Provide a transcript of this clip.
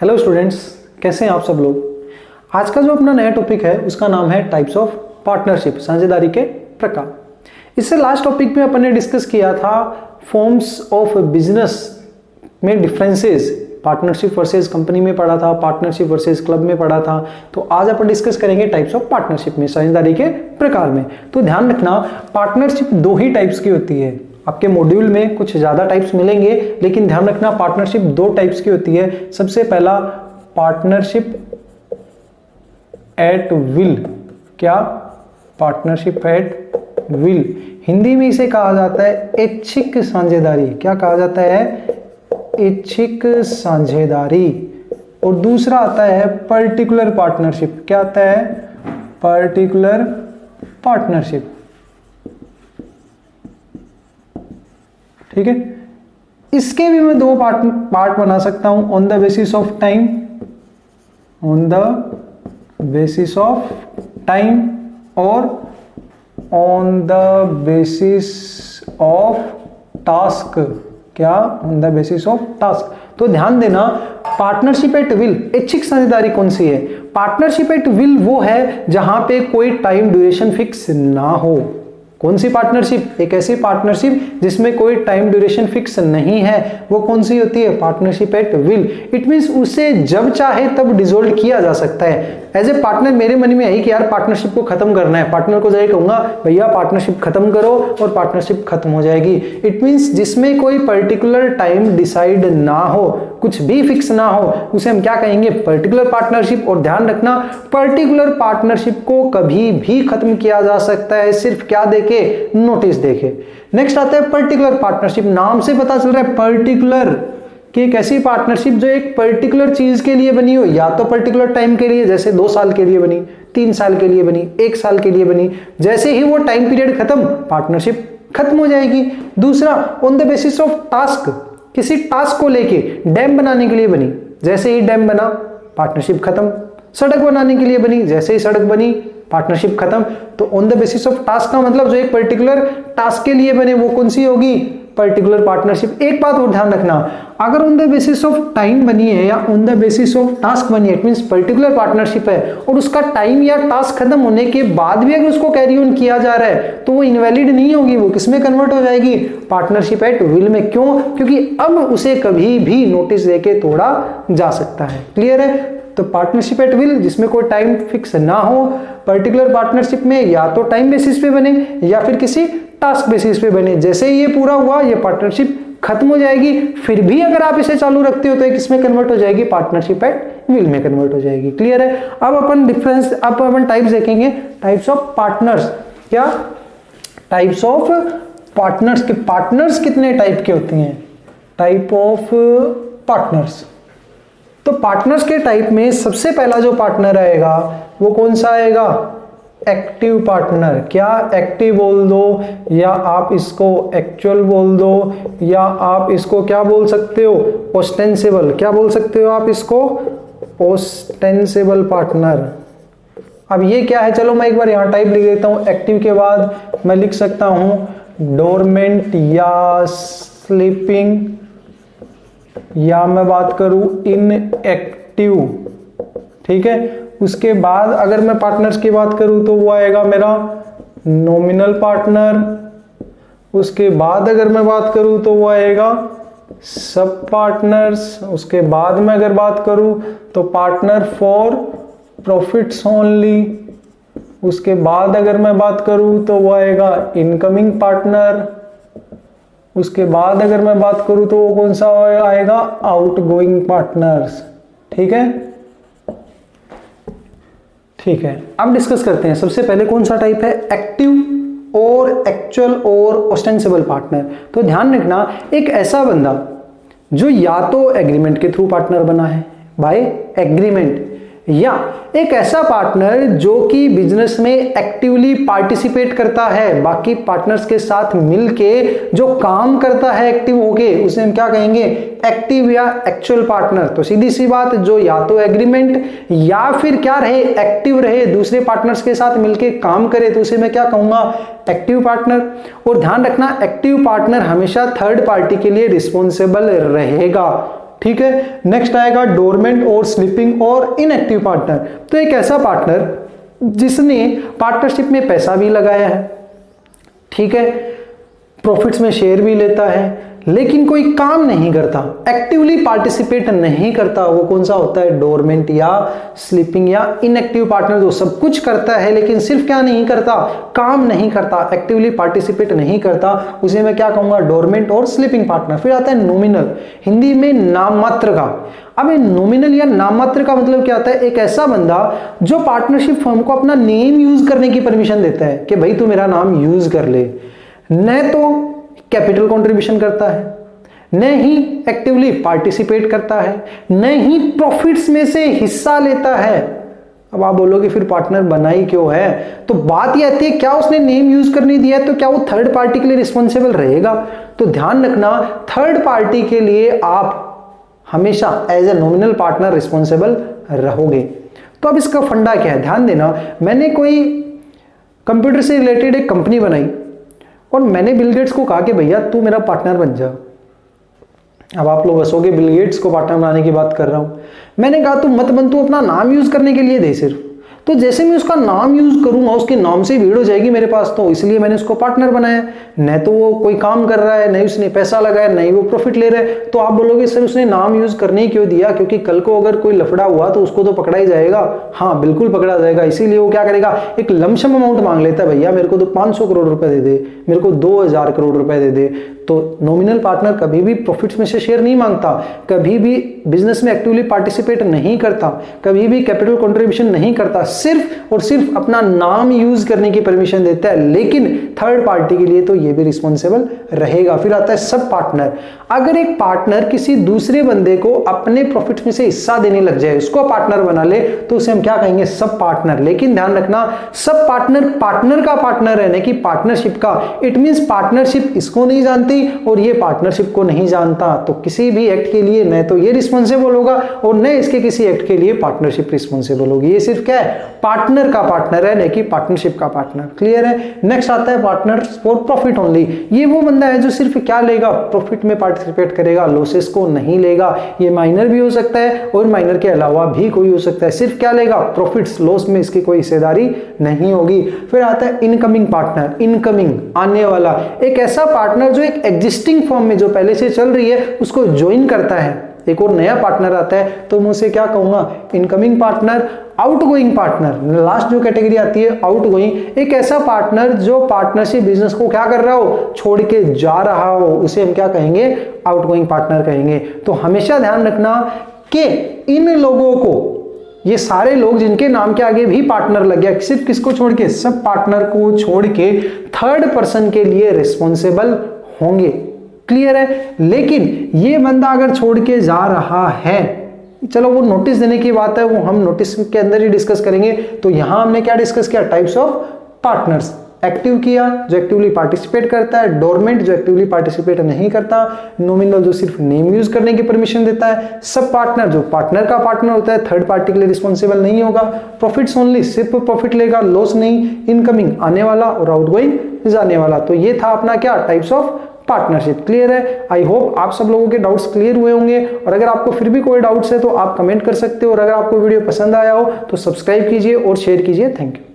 Hello students, कैसे हैं आप सब लोग। आज का जो अपना नया टॉपिक है उसका नाम है टाइप्स ऑफ पार्टनरशिप, साझेदारी के प्रकार। इससे लास्ट टॉपिक में अपन ने डिस्कस किया था फॉर्म्स ऑफ बिजनेस में डिफरेंसेस, पार्टनरशिप वर्सेस कंपनी में पढ़ा था, पार्टनरशिप वर्सेस क्लब में पढ़ा था। तो आज अपन डिस्कस करेंगे टाइप्स ऑफ पार्टनरशिप में, साझेदारी के प्रकार में। तो ध्यान रखना, पार्टनरशिप दो ही टाइप्स की होती है। आपके मॉड्यूल में कुछ ज्यादा टाइप्स मिलेंगे, लेकिन ध्यान रखना पार्टनरशिप दो टाइप्स की होती है। सबसे पहला पार्टनरशिप एट विल। क्या? Partnership at will. हिंदी में इसे कहा जाता है ऐच्छिक साझेदारी। क्या कहा जाता है? ऐच्छिक साझेदारी। और दूसरा आता है पर्टिकुलर पार्टनरशिप। क्या आता है? Particular partnership. ठीक है, इसके भी मैं दो पार्ट बना सकता हूं, on the basis of time, on the basis of time और on the basis of task. क्या? On the basis of task. तो ध्यान देना, पार्टनरशिप एट विल, ऐच्छिक साझेदारी कौन सी है? पार्टनरशिप एट विल वो है जहां पे कोई टाइम ड्यूरेशन फिक्स ना हो। कौन सी पार्टनरशिप? एक ऐसी पार्टनरशिप जिसमें कोई टाइम ड्यूरेशन फिक्स नहीं है, वो कौन सी होती है? Partnership at will. It means उसे जब चाहे तब डिसॉल्व किया जा सकता है। एज ए पार्टनर मेरे मन में यही कि यार पार्टनरशिप को खत्म करना है, पार्टनर को जाके कहूंगा भैया पार्टनरशिप खत्म करो और पार्टनरशिप खत्म हो जाएगी। इट मींस जिसमें कोई पर्टिकुलर टाइम डिसाइड ना हो, कुछ भी फिक्स ना हो, उसे हम क्या कहेंगे? Particular partnership. और ध्यान रखना, पर्टिकुलर पार्टनरशिप को कभी भी खत्म किया जा सकता है, सिर्फ क्या देके? नोटिस देके। नेक्स्ट आता है पर्टिकुलर पार्टनरशिप। नाम से पता चल रहा है पर्टिकुलर कि एक ऐसी पार्टनरशिप जो एक पर्टिकुलर चीज के लिए बनी हो, या तो पर्टिकुलर टाइम के लिए, जैसे 2 साल के लिए बनी, 3 साल के लिए बनी, 1 साल के लिए बनी। जैसे ही वो टाइम पीरियड खत्म, पार्टनरशिप खत्म हो जाएगी। दूसरा, on the basis of task, किसी टास्क को लेके, डैम बनाने के लिए बनी, जैसे ही डैम बना पार्टनरशिप खत्म। सड़क बनाने के लिए बनी, जैसे ही सड़क बनी पार्टनरशिप खत्म। तो on the basis of task का मतलब जो एक पर्टिकुलर टास्क के लिए बने, वो कौन सी होगी? Particular partnership. एक बात और ध्यान रखना, अगर on the basis of time बनी है या on the basis of task बनी है, इट मींस पर्टिकुलर पार्टनरशिप है और उसका टाइम या टास्क खत्म होने के बाद भी अगर उसको कैरी ऑन किया जा रहा है तो वो इनवैलिड नहीं होगी, वो किसमें कन्वर्ट हो जाएगी? पार्टनरशिप एट विल में। क्यों? क्योंकि अब उसे कभी भी नोटिस देके तोड़ा जा सकता है। क्लियर है? तो पार्टनरशिप एट विल जिसमें कोई टाइम फिक्स ना हो, पर्टिकुलर पार्टनरशिप में या तो टाइम बेसिस पे बने या फिर किसी टास्क बेसिस पे बने। जैसे ही ये पूरा हुआ, ये पार्टनरशिप खत्म हो जाएगी। फिर भी अगर आप इसे चालू रखते हो तो ये किसमें कन्वर्ट हो जाएगी? पार्टनरशिप एट विल में कन्वर्ट हो जाएगी। क्लियर है? अब अपन डिफरेंस, अब अपन टाइप्स देखेंगे, टाइप्स ऑफ पार्टनर्स। क्या? टाइप्स ऑफ पार्टनर्स के पार्टनर्स कितने टाइप के होते हैं? Type of partners. तो पार्टनर्स के टाइप में सबसे पहला जो पार्टनर आएगा वो कौन सा आएगा? Active partner. क्या? एक्टिव बोल दो या आप इसको एक्चुअल बोल दो या आप इसको क्या बोल सकते हो? ऑस्टेंसिबल। क्या बोल सकते हो आप इसको? Ostensible partner. अब ये क्या है? चलो मैं एक बार यहां टाइप लिख देता हूं। एक्टिव के बाद मैं लिख सकता हूं डोरमेंट या स्लीपिंग, या मैं बात करूं इनएक्टिव। ठीक है, उसके बाद अगर मैं पार्टनर्स की बात करूं तो वो आएगा मेरा नॉमिनल पार्टनर। उसके बाद अगर मैं बात करूं तो वो आएगा सब पार्टनर्स। उसके बाद मैं अगर बात करूं तो पार्टनर फॉर प्रॉफिट्स ओनली। उसके बाद अगर मैं बात करूं तो वो आएगा इनकमिंग पार्टनर। उसके बाद अगर मैं बात करूं तो वो कौन सा आएगा? Outgoing partners. ठीक है, ठीक है। अब डिस्कस करते हैं। सबसे पहले कौन सा टाइप है? एक्टिव और एक्चुअल और ऑस्टेंसिबल पार्टनर। तो ध्यान रखना, एक ऐसा बंदा जो या तो एग्रीमेंट के थ्रू पार्टनर बना है, बाय एग्रीमेंट, या एक ऐसा पार्टनर जो कि बिजनेस में एक्टिवली पार्टिसिपेट करता है, बाकी पार्टनर्स के साथ मिलके जो काम करता है एक्टिव होके, उसे हम क्या कहेंगे? एक्टिव या एक्चुअल पार्टनर। तो सीधी सी बात, जो या तो एग्रीमेंट या फिर क्या रहे? एक्टिव रहे, दूसरे पार्टनर्स के साथ मिलके काम करे, तो उसे मैं क्या कहूंगा? Active partner. और ध्यान रखना, एक्टिव पार्टनर हमेशा थर्ड पार्टी के लिए रिस्पॉन्सिबल रहेगा। ठीक है। नेक्स्ट आएगा डोरमेंट और स्लीपिंग और इनएक्टिव पार्टनर। तो एक ऐसा पार्टनर जिसने पार्टनरशिप में पैसा भी लगाया है, ठीक है, प्रॉफिट्स में शेयर भी लेता है, लेकिन कोई काम नहीं करता, एक्टिवली पार्टिसिपेट नहीं करता, वो कौन सा होता है, डोरमेंट या स्लीपिंग या इनएक्टिव पार्टनर। जो सब कुछ करता है लेकिन सिर्फ क्या नहीं करता, काम नहीं करता, एक्टिवली पार्टिसिपेट नहीं करता, उसे मैं क्या कहूंगा, डोरमेंट और स्लीपिंग पार्टनर। फिर आता है नॉमिनल, हिंदी में नाम मात्र का। अब नॉमिनल या नाम मात्र का मतलब क्या होता है, एक ऐसा बंदा जो पार्टनरशिप फर्म को अपना नेम यूज करने की परमिशन देता है कि भाई तू मेरा नाम यूज कर ले, न तो कैपिटल कंट्रीब्यूशन करता है, न ही एक्टिवली पार्टिसिपेट करता है, न ही प्रॉफिट्स में से हिस्सा लेता है। अब आप बोलोगे फिर पार्टनर बना ही क्यों है, तो बात यह आती है क्या उसने नेम यूज करने दिया है तो क्या वो थर्ड पार्टी के लिए रिस्पॉन्सिबल रहेगा। तो ध्यान रखना, थर्ड पार्टी के लिए आप हमेशा as a nominal partner responsible रहोगे। तो अब इसका फंडा क्या है, ध्यान देना, मैंने कोई कंप्यूटर से रिलेटेड एक कंपनी बनाई और मैंने बिल गेट्स को कहा कि भैया तू मेरा पार्टनर बन जा। अब आप लोग हंसोगे, बिल गेट्स को पार्टनर बनाने की बात कर रहा हूं। मैंने कहा तू मत बन, तू अपना नाम यूज करने के लिए दे सिर्फ। तो जैसे मैं उसका नाम यूज करूंगा उसके नाम से भीड़ हो जाएगी मेरे पास, तो इसलिए मैंने उसको पार्टनर बनाया। न तो वो कोई काम कर रहा है, नहीं उसने पैसा लगाया, नहीं वो प्रॉफिट ले रहा है। तो आप बोलोगे सर उसने नाम यूज करने ही क्यों दिया, क्योंकि कल को अगर कोई लफड़ा हुआ तो उसको तो पकड़ा ही जाएगा। हाँ बिल्कुल पकड़ा जाएगा, इसीलिए वो क्या करेगा, एक लमसम अमाउंट मांग लेता है, भैया मेरे को तो 500 करोड़ रुपए दे दे, मेरे को 2000 करोड़ रुपए दे दे। तो नॉमिनल पार्टनर कभी भी प्रॉफिट्स में से शेयर नहीं मांगता, कभी भी बिजनेस में एक्टिवली पार्टिसिपेट नहीं करता, कभी भी कैपिटल कंट्रीब्यूशन नहीं करता, सिर्फ और सिर्फ अपना नाम यूज करने की परमिशन देता है, लेकिन थर्ड पार्टी के लिए तो ये भी रिस्पॉन्सिबल रहेगा। फिर आता है सब पार्टनर। अगर एक पार्टनर किसी दूसरे बंदे को अपने प्रॉफिट्स में से हिस्सा देने लग जाए, उसको पार्टनर बना ले, तो उसे हम क्या कहेंगे, सब पार्टनर। लेकिन ध्यान रखना, सब पार्टनर पार्टनर का पार्टनर है, न कि पार्टनरशिप का। इट मींस पार्टनरशिप इसको नहीं जानती और ये पार्टनरशिप को नहीं जानता, तो किसी भी एक्ट के लिए न तो ये रिस्पॉन्सिबल होगा और न इसके किसी एक्ट के लिए पार्टनरशिप रिस्पॉन्सिबल होगी। ये सिर्फ क्या है, पार्टनर का पार्टनर है, न कि पार्टनरशिप का पार्टनर। क्लियर है। नेक्स्ट आता है पार्टनर फॉर प्रॉफिट ओनली। ये वो बंदा है जो सिर्फ क्या लेगा, प्रॉफिट में पार्टिसिपेट करेगा, लॉसेस को नहीं लेगा। ये माइनर भी हो सकता है और माइनर के अलावा भी कोई हो सकता है, सिर्फ क्या लेगा, प्रॉफिट्स, लॉस में इसकी कोई हिस्सेदारी नहीं होगी। फिर आता है इनकमिंग पार्टनर, इनकमिंग आने वाला, एक ऐसा पार्टनर जो एक एग्जिस्टिंग फर्म में जो पहले से चल रही है उसको ज्वाइन करता है, एक और नया पार्टनर आता है, तो मैं उसे क्या कहूंगा, incoming partner. Outgoing partner, last जो कैटेगरी आती है आउटगोइंग, एक ऐसा पार्टनर जो पार्टनरशिप बिजनेस को क्या कर रहा हो, छोड़ के जा रहा हो, उसे हम क्या कहेंगे, आउटगोइंग पार्टनर कहेंगे। तो हमेशा ध्यान रखना कि इन लोगों को, ये सारे लोग जिनके नाम के आगे भी पार्टनर लग गया, सिर्फ किसको छोड़ के, सब पार्टनर को छोड़ के थर्ड पर्सन के लिए रिस्पॉन्सिबल होंगे। क्लियर है। लेकिन ये बंदा अगर छोड़ के जा रहा है, चलो वो नोटिस देने की बात है, वो हम नोटिस के अंदर ही डिस्कस करेंगे। तो यहां हमने क्या डिस्कस किया, टाइप्स ऑफ पार्टनर्स। एक्टिव किया जो एक्टिवली पार्टिसिपेट करता है, डोरमेंट जो एक्टिवली पार्टिसिपेट नहीं करता, नॉमिनल जो सिर्फ नेम यूज करने की परमिशन देता है, सब पार्टनर जो पार्टनर का पार्टनर होता है, थर्ड पार्टी के लिए रिस्पॉन्सिबल नहीं होगा, प्रॉफिट्स ओनली सिर्फ प्रॉफिट लेगा, लॉस नहीं, इनकमिंग आने वाला और आउटगोइंग जाने वाला। तो ये था अपना क्या, टाइप्स ऑफ पार्टनरशिप। क्लियर है। आई होप आप सब लोगों के डाउट्स क्लियर हुए होंगे, और अगर आपको फिर भी कोई डाउट्स है तो आप कमेंट कर सकते हो, और अगर आपको वीडियो पसंद आया हो तो सब्सक्राइब कीजिए और शेयर कीजिए। Thank you.